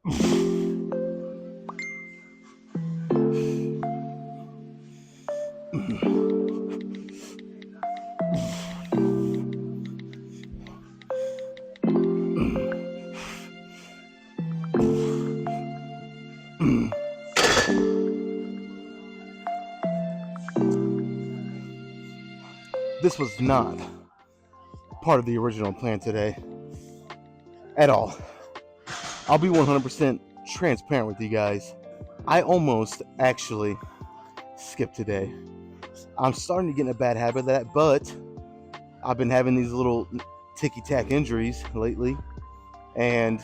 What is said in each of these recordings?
This was not part of the original plan today at all. I'll be 100% transparent with you guys. I almost actually skipped today. I'm starting to get in a bad habit of that, but I've been having these little ticky-tack injuries lately, and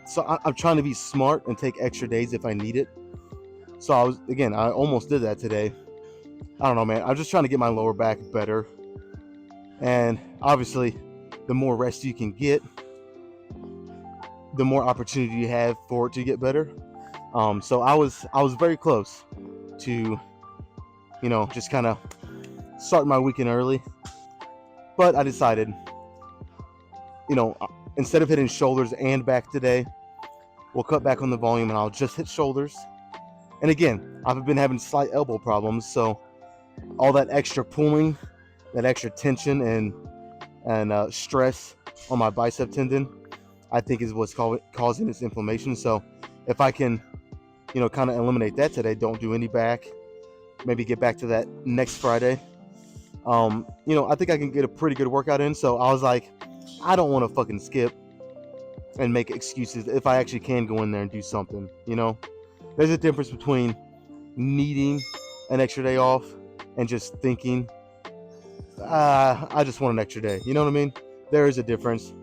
so I'm trying to be smart and take extra days if I need it. So I almost did that today. I don't know, man. I'm just trying to get my lower back better, and obviously, the more rest you can get, the more opportunity you have for it to get better. So I was very close to, just kind of starting my weekend early, but I decided, you know, instead of hitting shoulders and back today, we'll cut back on the volume and I'll just hit shoulders. And again, I've been having slight elbow problems, so all that extra pulling, that extra tension and stress on my bicep tendon, I think is what's causing this inflammation. So if I can, kind of eliminate that today, don't do any back, maybe get back to that next Friday. I think I can get a pretty good workout in. So I was like, I don't want to fucking skip and make excuses if I actually can go in there and do something. There's a difference between needing an extra day off and just thinking, I just want an extra day. You know what I mean? There is a difference.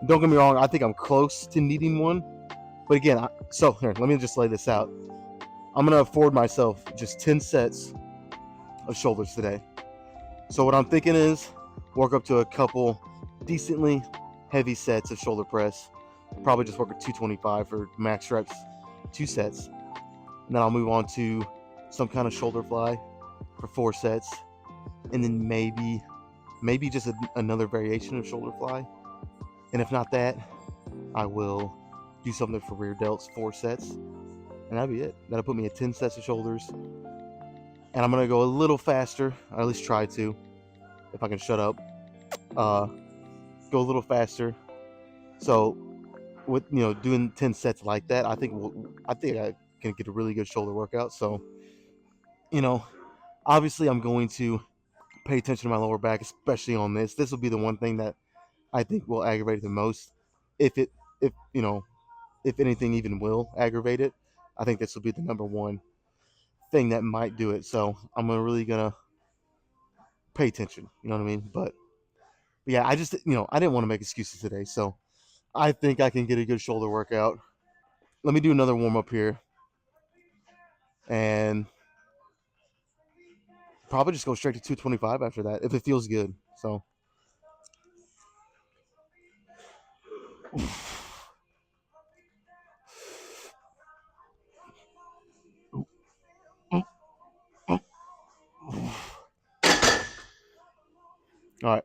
Don't get me wrong, I think I'm close to needing one. But again, so here, let me just lay this out. I'm going to afford myself just 10 sets of shoulders today. So what I'm thinking is work up to a couple decently heavy sets of shoulder press. Probably just work at 225 for max reps, 2 sets. And then I'll move on to some kind of shoulder fly for 4 sets. And then maybe just another variation of shoulder fly. And if not that, I will do something for rear delts, 4 sets. And that'll be it. That'll put me at 10 sets of shoulders. And I'm going to go a little faster, or at least try to, if I can shut up. Go a little faster. So with doing 10 sets like that, I think I can get a really good shoulder workout. So obviously I'm going to pay attention to my lower back, especially on this. This will be the one thing that I think will aggravate it the most. If anything even will aggravate it, I think this will be the number one thing that might do it. So I'm really gonna pay attention. You know what I mean? But yeah, I just I didn't want to make excuses today, so I think I can get a good shoulder workout. Let me do another warm up here, and probably just go straight to 225 after that if it feels good. So. All right.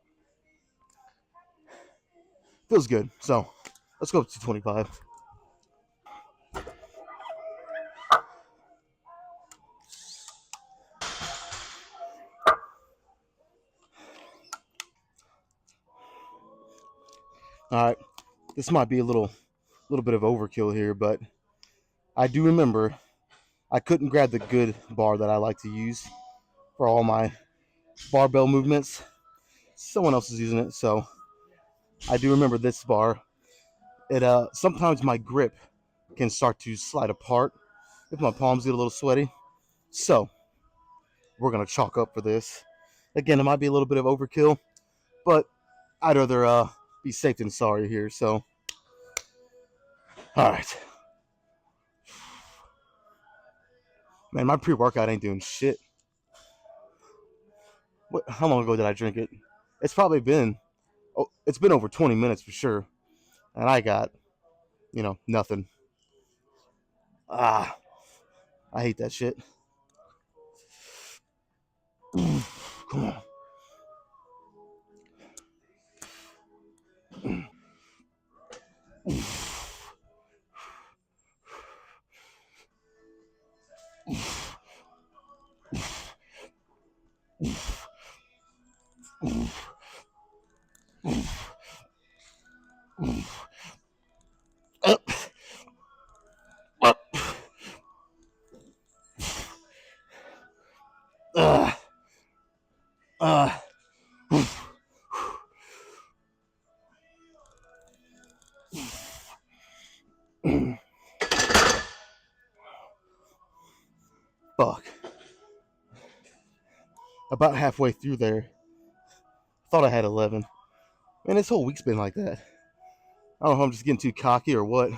Feels good. So let's go up to 225. All right. This might be a little bit of overkill here, but I do remember I couldn't grab the good bar that I like to use for all my barbell movements. Someone else is using it, so I do remember this bar. It sometimes my grip can start to slide apart if my palms get a little sweaty. So we're gonna chalk up for this. Again, it might be a little bit of overkill, but I'd rather be safe than sorry here. So, all right, man, my pre-workout ain't doing shit. How long ago did I drink it? It's been over 20 minutes for sure, and I got nothing. Ah, I hate that shit. Come on. Fuck. About halfway through there, thought I had 11. Man, this whole week's been like that. I don't know if I'm just getting too cocky or what,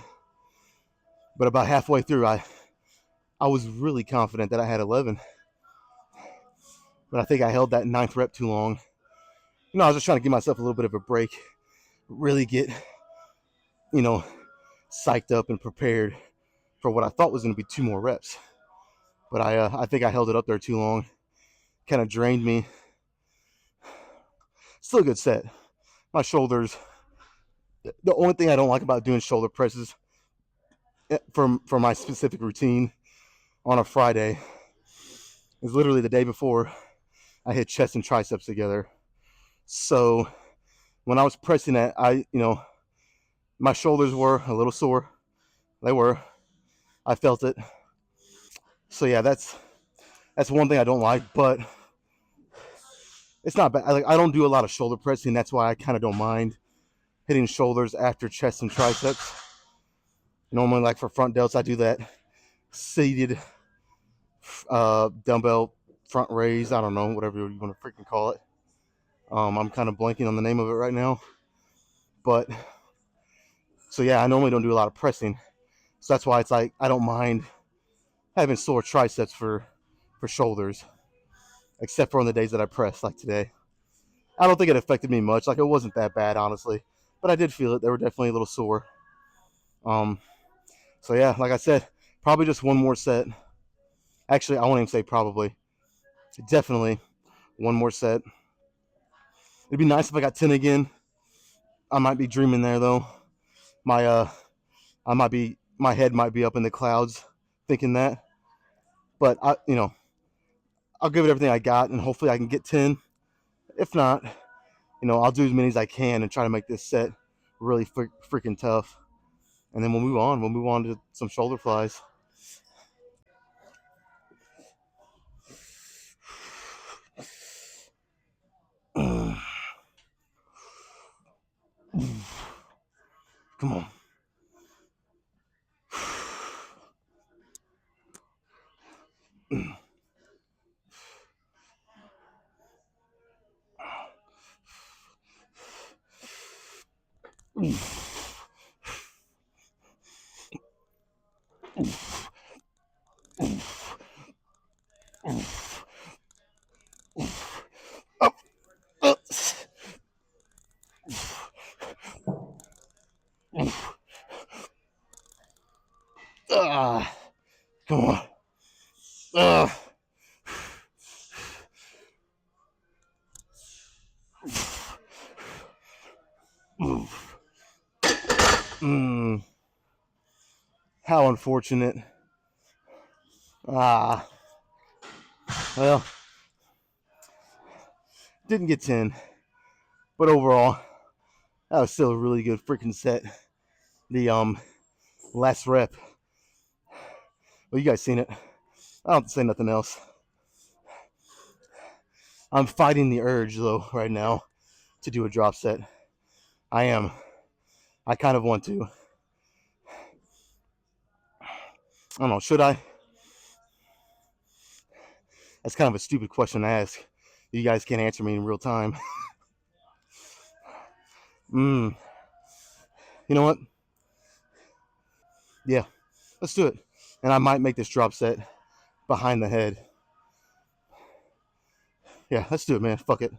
but about halfway through, I was really confident that I had 11, but I think I held that ninth rep too long. I was just trying to give myself a little bit of a break, really get, psyched up and prepared for what I thought was going to be 2 more reps. But I think I held it up there too long. Kind of drained me. Still a good set. My shoulders. The only thing I don't like about doing shoulder presses for my specific routine on a Friday is literally the day before I hit chest and triceps together. So when I was pressing that, my shoulders were a little sore. They were. I felt it. So yeah, that's one thing I don't like, but it's not bad. I don't do a lot of shoulder pressing. That's why I kind of don't mind hitting shoulders after chest and triceps. Normally, like for front delts, I do that seated dumbbell front raise. I don't know, whatever you want to freaking call it. I'm kind of blanking on the name of it right now. But, so yeah, I normally don't do a lot of pressing. So that's why it's like I don't mind having sore triceps for shoulders, except for on the days that I press, like today. I don't think it affected me much. Like, it wasn't that bad, honestly. But I did feel it. They were definitely a little sore. So yeah, like I said, probably just one more set. Actually, I won't even say probably. Definitely one more set. It'd be nice if I got 10 again. I might be dreaming there though. My head might be up in the clouds thinking that. But I'll give it everything I got and hopefully I can get 10. If not, I'll do as many as I can and try to make this set really freaking tough. And then we'll move on. We'll move on to some shoulder flies. Come on. Come on. How unfortunate. Well, didn't get 10. But overall, that was still a really good freaking set. The last rep. Well, you guys seen it. I don't have to say nothing else. I'm fighting the urge though right now to do a drop set. I am. I kind of want to. I don't know, should I? That's kind of a stupid question to ask. You guys can't answer me in real time. You know what? Yeah, let's do it. And I might make this drop set behind the head. Yeah, let's do it, man. Fuck it.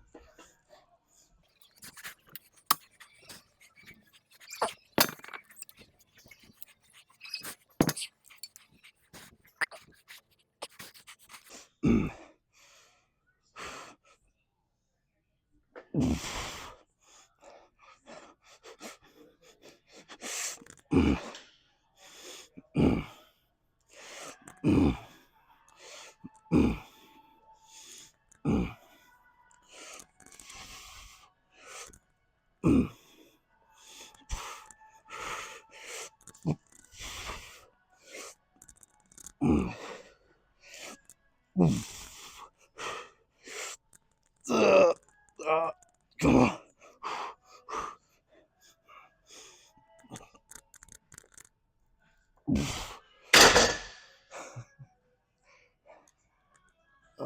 Come on.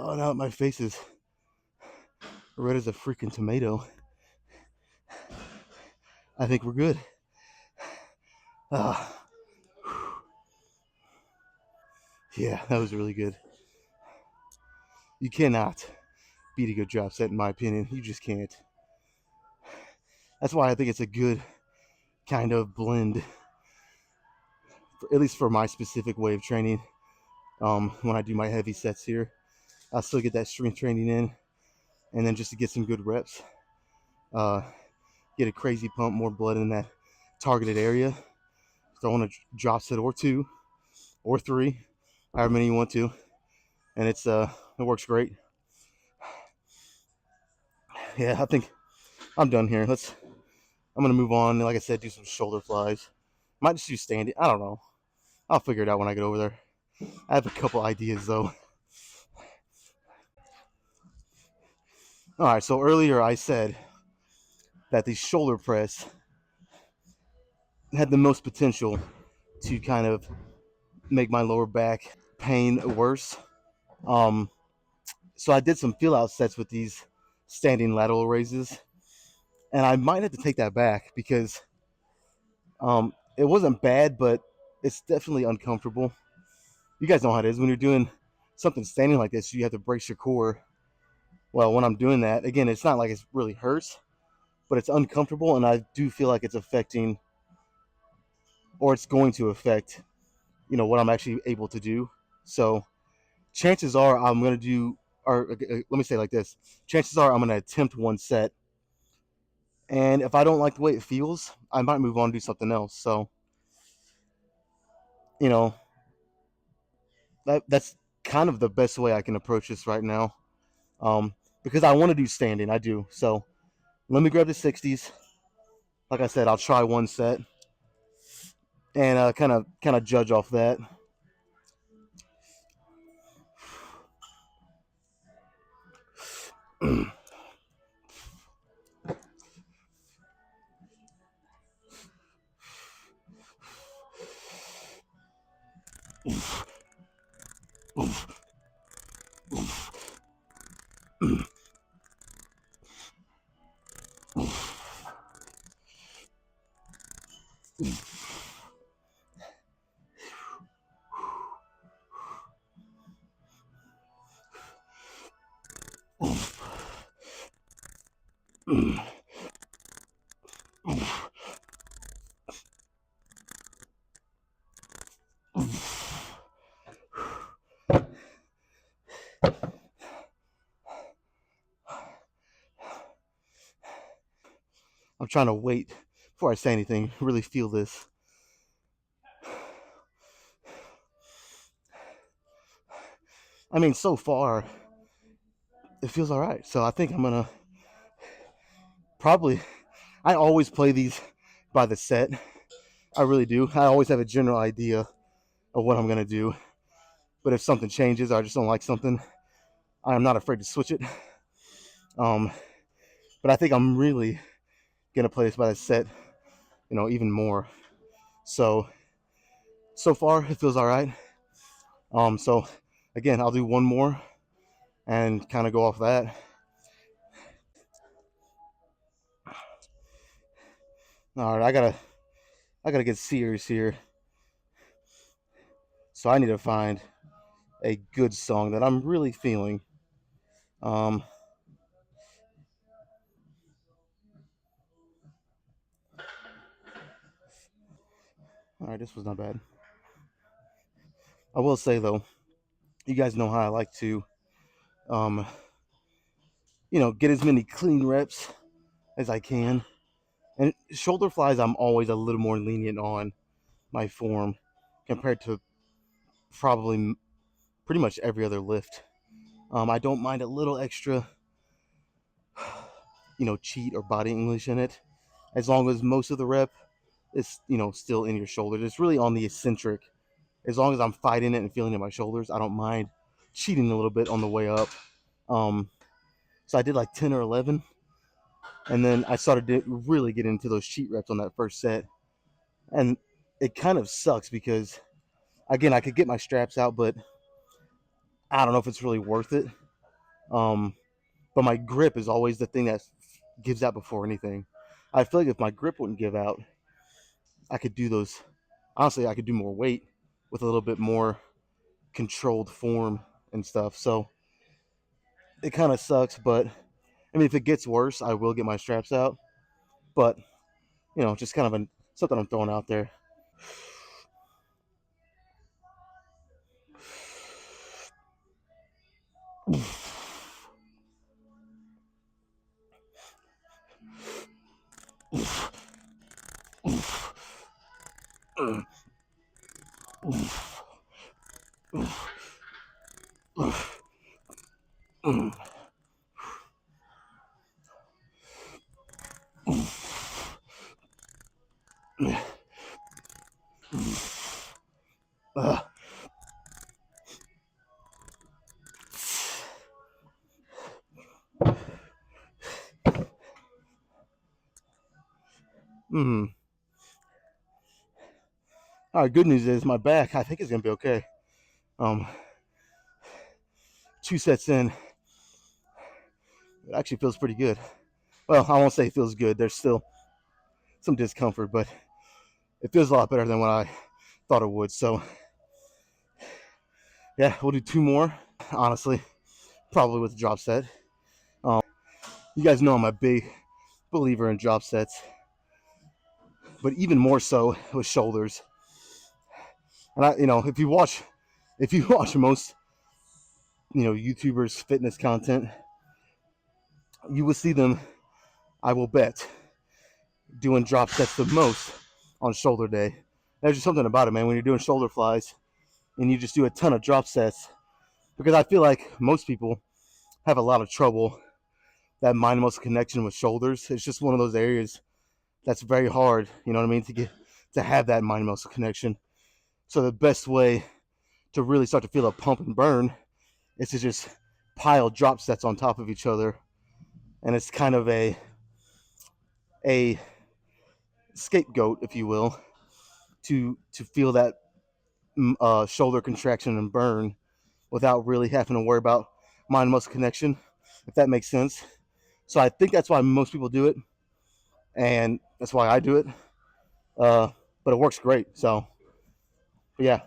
Oh, now my face is red as a freaking tomato. I think we're good. Ah, yeah, that was really good. You cannot beat a good drop set, in my opinion. You just can't. That's why I think it's a good kind of blend, at least for my specific way of training. When I do my heavy sets here, I still get that strength training in, and then just to get some good reps, uh, get a crazy pump, more blood in that targeted area. Throw on a drop set or two or three, however many you want to, and it works great. Yeah, I think I'm done here. I'm gonna move on. Like I said, do some shoulder flies. Might just do standing. I don't know. I'll figure it out when I get over there. I have a couple ideas though. All right. So earlier I said that the shoulder press had the most potential to kind of make my lower back pain worse. Um, so I did some feel out sets with these standing lateral raises, and I might have to take that back because it wasn't bad, but it's definitely uncomfortable. You guys know how it is when you're doing something standing like this. You have to brace your core. Well, when I'm doing that, again, it's not like it really hurts, but it's uncomfortable, and I do feel like it's affecting, or it's going to affect, what I'm actually able to do. So chances are I'm going to do, or let me say it like this: chances are I'm going to attempt one set, and if I don't like the way it feels, I might move on and do something else. So, you know, that's kind of the best way I can approach this right now, because I want to do standing. I do. So let me grab the 60s. Like I said, I'll try one set and kind of judge off that. I'm trying to wait before I say anything. Really feel this. I mean, so far it feels all right. So I think I'm gonna probably. I always play these by the set. I really do. I always have a general idea of what I'm gonna do. But if something changes, or I just don't like something, I am not afraid to switch it. Um, but I think I'm really gonna play this by the set, even more. So far it feels all right. So again, I'll do one more and kind of go off that. All right, I gotta get serious here. So I need to find a good song that I'm really feeling. Um, all right, this was not bad. I will say though, you guys know how I like to, um, get as many clean reps as I can. And shoulder flies, I'm always a little more lenient on my form compared to probably pretty much every other lift. I don't mind a little extra, cheat or body English in it, as long as most of the rep is, still in your shoulders. It's really on the eccentric. As long as I'm fighting it and feeling it in my shoulders, I don't mind cheating a little bit on the way up. Um, so I did like 10 or 11, and then I started to really get into those cheat reps on that first set, and it kind of sucks because again I could get my straps out, but I don't know if it's really worth it. But my grip is always the thing that gives out before anything. I feel like if my grip wouldn't give out, I could do those. Honestly, I could do more weight with a little bit more controlled form and stuff. So it kind of sucks, but I mean, if it gets worse, I will get my straps out. But just kind of something I'm throwing out there. Mm. All right, good news is my back, I think, is gonna be okay. 2 sets in, it actually feels pretty good. Well, I won't say it feels good. There's still some discomfort, but it feels a lot better than what I thought it would. So, yeah, we'll do 2 more. Honestly, probably with the drop set. You guys know I'm a big believer in drop sets, but even more so with shoulders. And if you watch most, YouTubers' fitness content, you will see them, I will bet, doing drop sets the most on shoulder day. There's just something about it, man. When you're doing shoulder flies and you just do a ton of drop sets, because I feel like most people have a lot of trouble that mind muscle connection with shoulders. It's just one of those areas that's very hard, you know what I mean, to have that mind muscle connection. So the best way to really start to feel a pump and burn is to just pile drop sets on top of each other, and it's kind of a scapegoat, if you will, to feel that shoulder contraction and burn without really having to worry about mind muscle connection, if that makes sense. So I think that's why most people do it, and that's why I do it. But it works great. So, but yeah,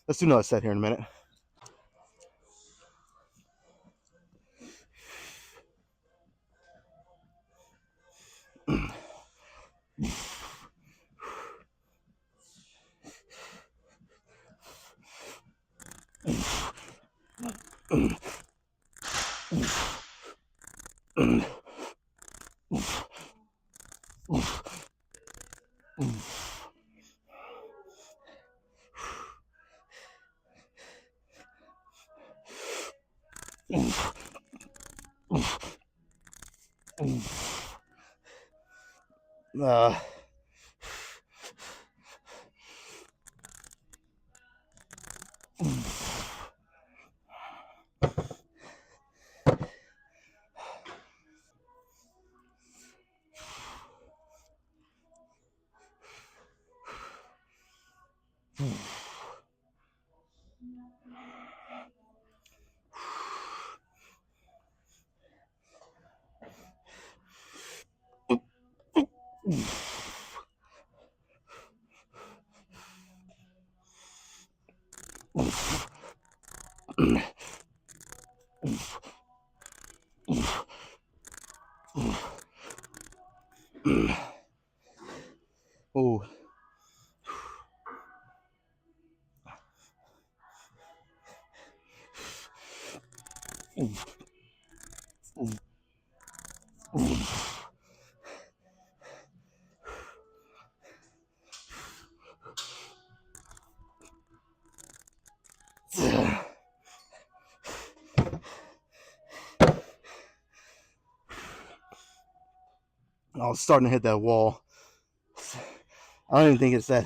let's do another set here in a minute. Uh, oh. I was starting to hit that wall. I don't even think it's that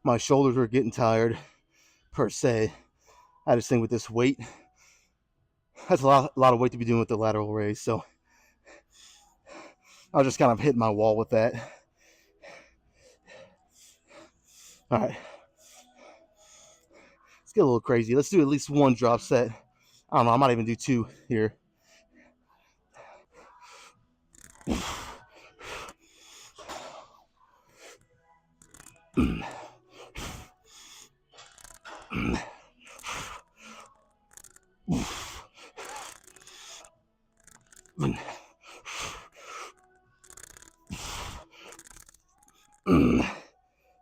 my shoulders were getting tired per se. I just think with this weight, that's a lot of weight to be doing with the lateral raise. So I was just kind of hitting my wall with that. All right, let's get a little crazy. Let's do at least one drop set. I don't know. I might even do 2 here.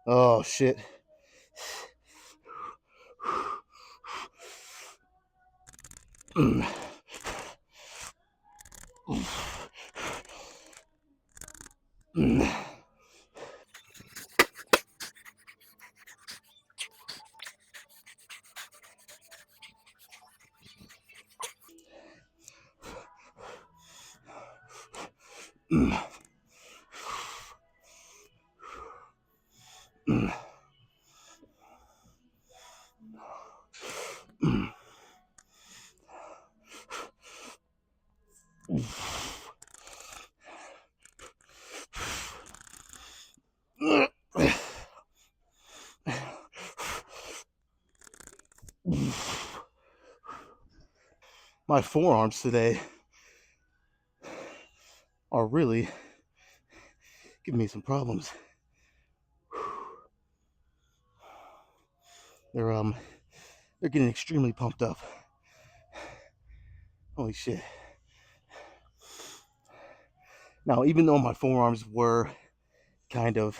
Oh shit. My forearms today are really giving me some problems. They're they're getting extremely pumped up. Holy shit. Now, even though my forearms were kind of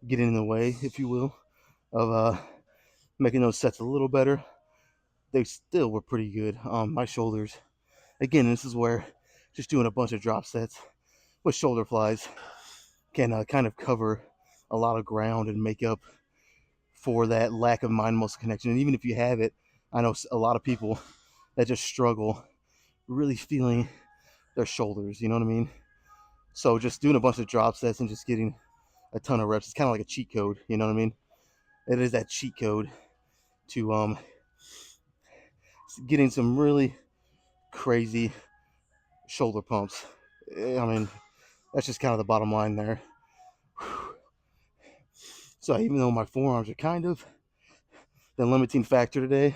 getting in the way, if you will, of making those sets a little better, they still were pretty good. My shoulders, again, this is where just doing a bunch of drop sets with shoulder flies can kind of cover a lot of ground and make up for that lack of mind muscle connection. And even if you have it, I know a lot of people that just struggle really feeling their shoulders, you know what I mean? So just doing a bunch of drop sets and just getting a ton of reps, it's kind of like a cheat code, you know what I mean? It is that cheat code to getting some really crazy shoulder pumps. I mean, that's just kind of the bottom line there. So even though my forearms are kind of the limiting factor today,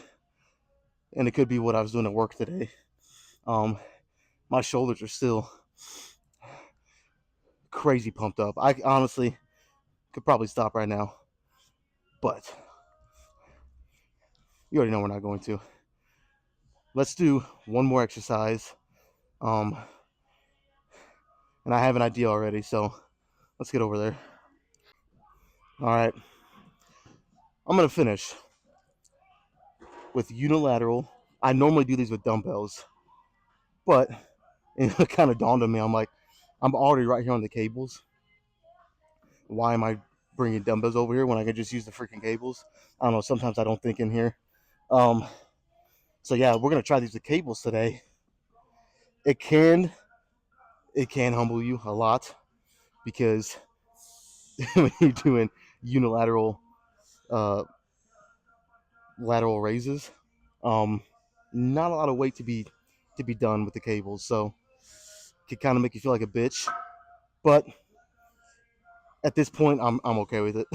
and it could be what I was doing at work today, my shoulders are still crazy pumped up. I honestly could probably stop right now, but you already know we're not going to. Let's do one more exercise. And I have an idea already, so let's get over there. All right. I'm going to finish with unilateral. I normally do these with dumbbells, but it kind of dawned on me. I'm like, I'm already right here on the cables. Why am I bringing dumbbells over here when I could just use the freaking cables? I don't know. Sometimes I don't think in here. Um, so yeah, we're gonna try these with cables today. It can humble you a lot because when you're doing unilateral uh, lateral raises, um, not a lot of weight to be done with the cables. So it can kind of make you feel like a bitch. But at this point, I'm okay with it.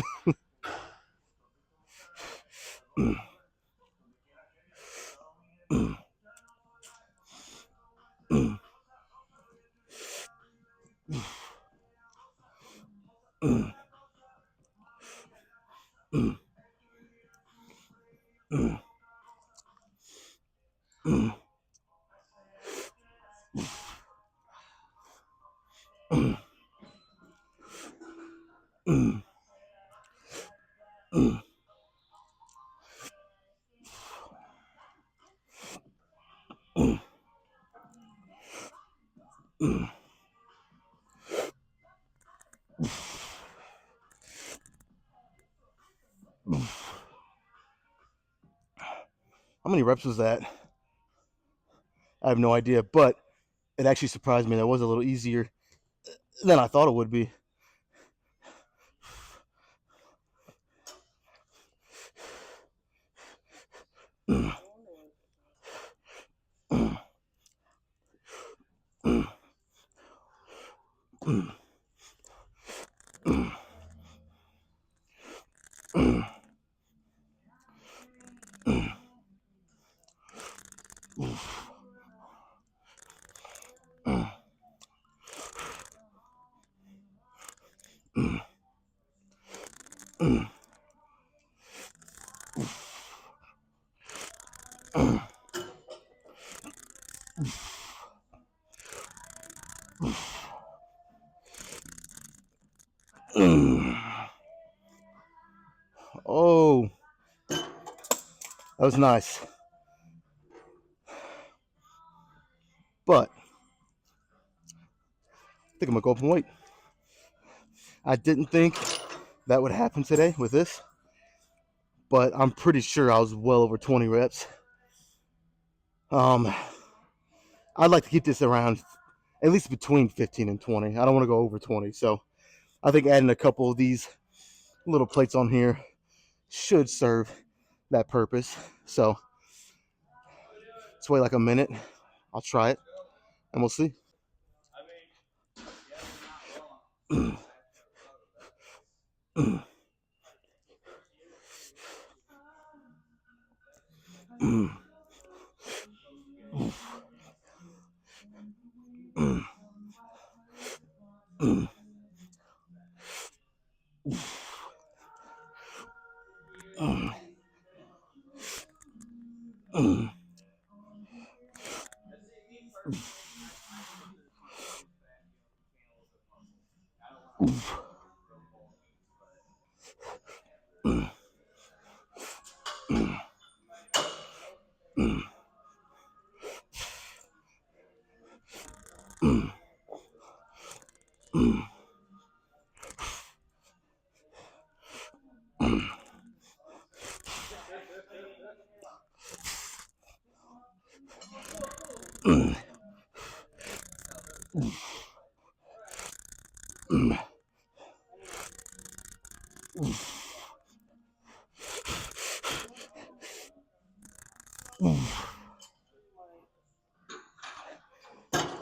How many reps was that? I have no idea, but it actually surprised me. That was a little easier than I thought it would be. Oh, that was nice. But I think I'm gonna go up and wait. I didn't think that would happen today with this, but I'm pretty sure I was well over 20 reps. I'd like to keep this around at least between 15 and 20. I don't want to go over 20. So I think adding a couple of these little plates on here should serve that purpose. So let's wait like a minute. I'll try it and we'll see.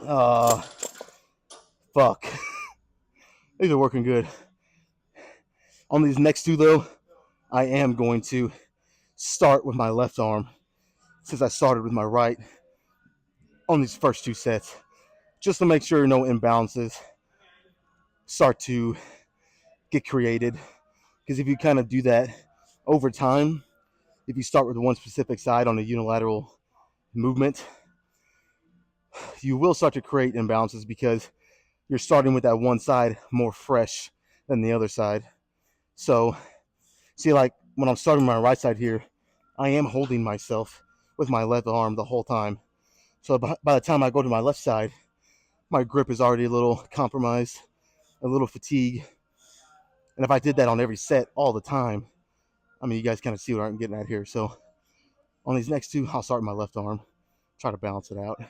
Uh, fuck. These are working good. On these next two, though, I am going to start with my left arm since I started with my right on these first two sets, just to make sure no imbalances start to get created. Because if you kind of do that over time, if you start with one specific side on a unilateral movement, you will start to create imbalances because you're starting with that one side more fresh than the other side. So, see, like when I'm starting my right side here, I am holding myself with my left arm the whole time. So by the time I go to my left side, my grip is already a little compromised, a little fatigue. And if I did that on every set all the time, I mean, you guys kind of see what I'm getting at here. So on these next two, I'll start with my left arm, try to balance it out.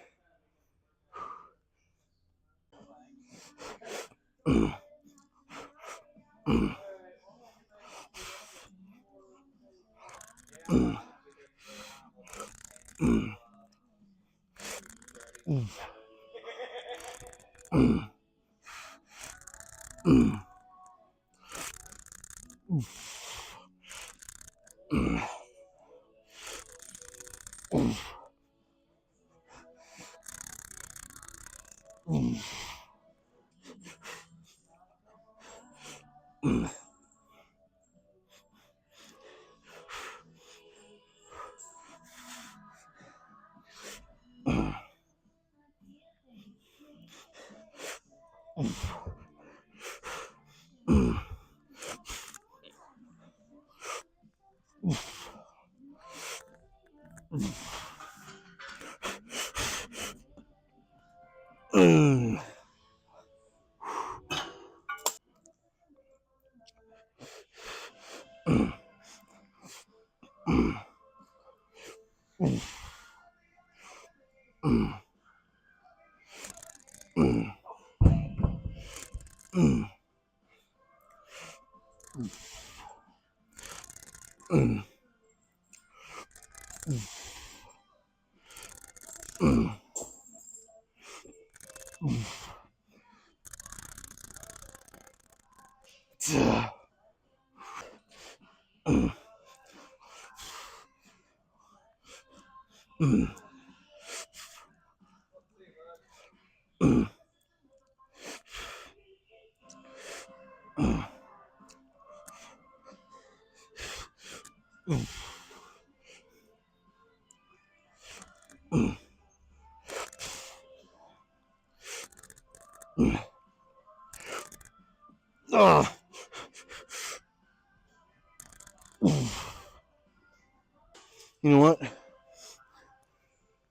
You know what?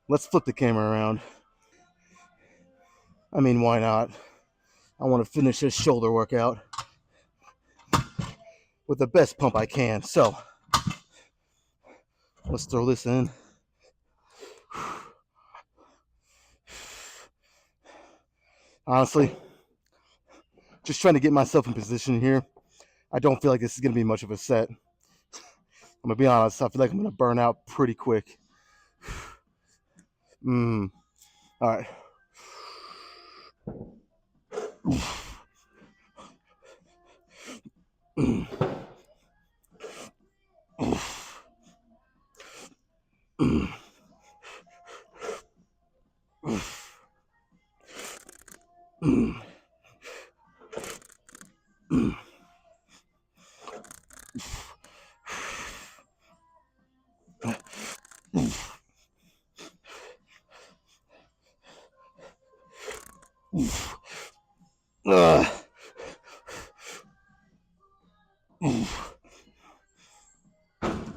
Let's flip the camera around. I mean, why not? I want to finish this shoulder workout with the best pump I can. So let's throw this in. Honestly, just trying to get myself in position here. I don't feel like this is going to be much of a set. I'm going to be honest. I feel like I'm going to burn out pretty quick. All right.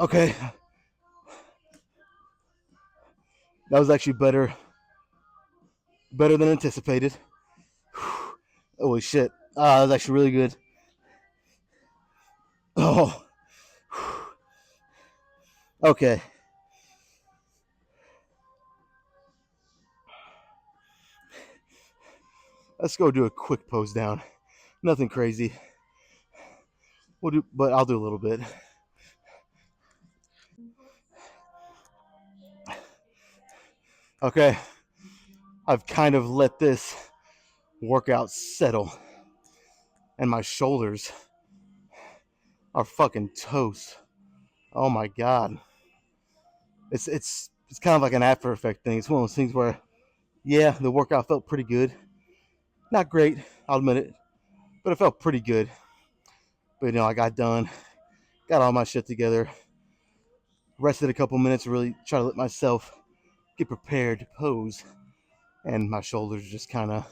Okay. That was actually better than anticipated. Holy shit. That was actually really good. Oh. Okay. Let's go do a quick pose down. Nothing crazy. But I'll do a little bit. Okay. I've kind of let this workout settle, and my shoulders are fucking toast. Oh my god. It's kind of like an after effect thing. It's one of those things where, yeah, the workout felt pretty good. Not great, I'll admit it, but it felt pretty good. But you know, I got done, got all my shit together, rested a couple minutes, really try to let myself get prepared to pose, and my shoulders just kind of,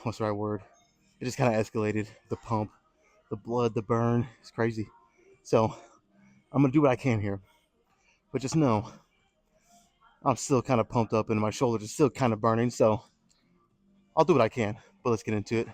what's the right word? It just kind of escalated. The pump, the blood, the burn. It's crazy. So I'm gonna do what I can here, but just know I'm still kind of pumped up and my shoulders are still kind of burning. So I'll do what I can, but let's get into it.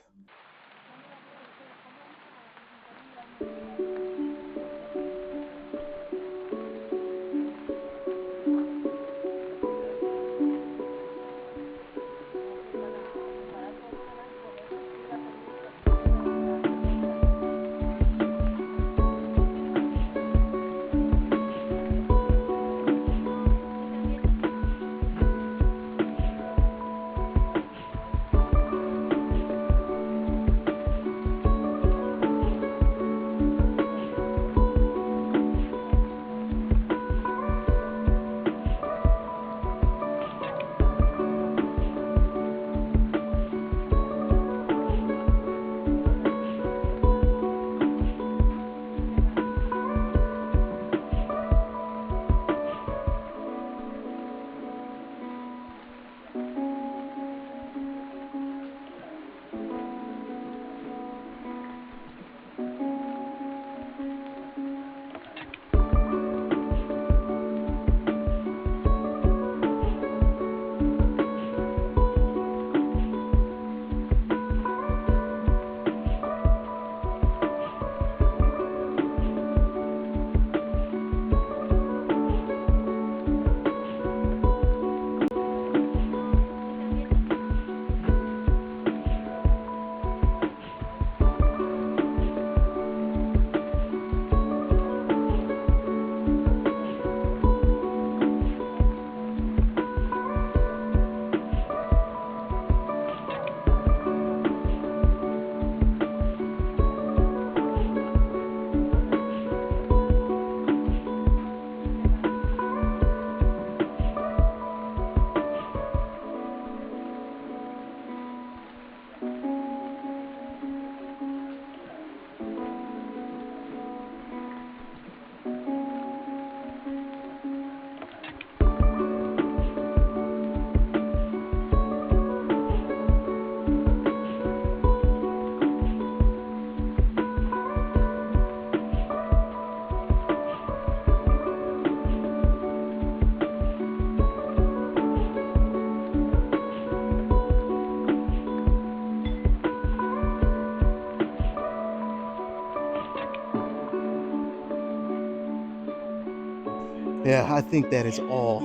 Yeah, I think that is all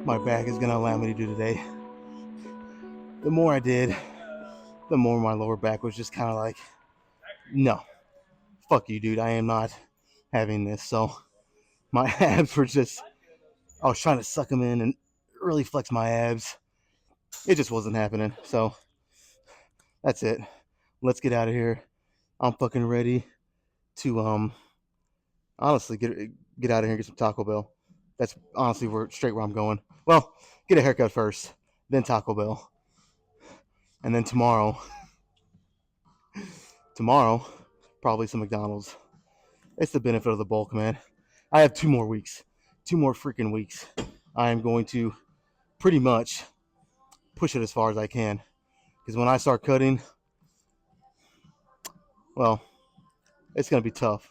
my back is gonna allow me to do today. The more I did, the more my lower back was just kind of like, no, fuck you, dude. I am not having this. So my abs were just, I was trying to suck them in and really flex my abs. It just wasn't happening. So that's it. Let's get out of here. I'm fucking ready to honestly get out of here and get some Taco Bell. That's honestly where I'm going. Well, get a haircut first, then Taco Bell, and then tomorrow probably some McDonald's. It's the benefit of the bulk, man. I have 2 more weeks, 2 more freaking weeks. I am going to pretty much push it as far as I can, because when I start cutting, well, it's gonna be tough.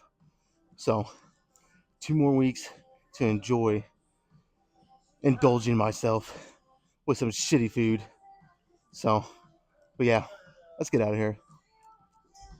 So 2 more weeks to enjoy indulging myself with some shitty food. So, but yeah, let's get out of here.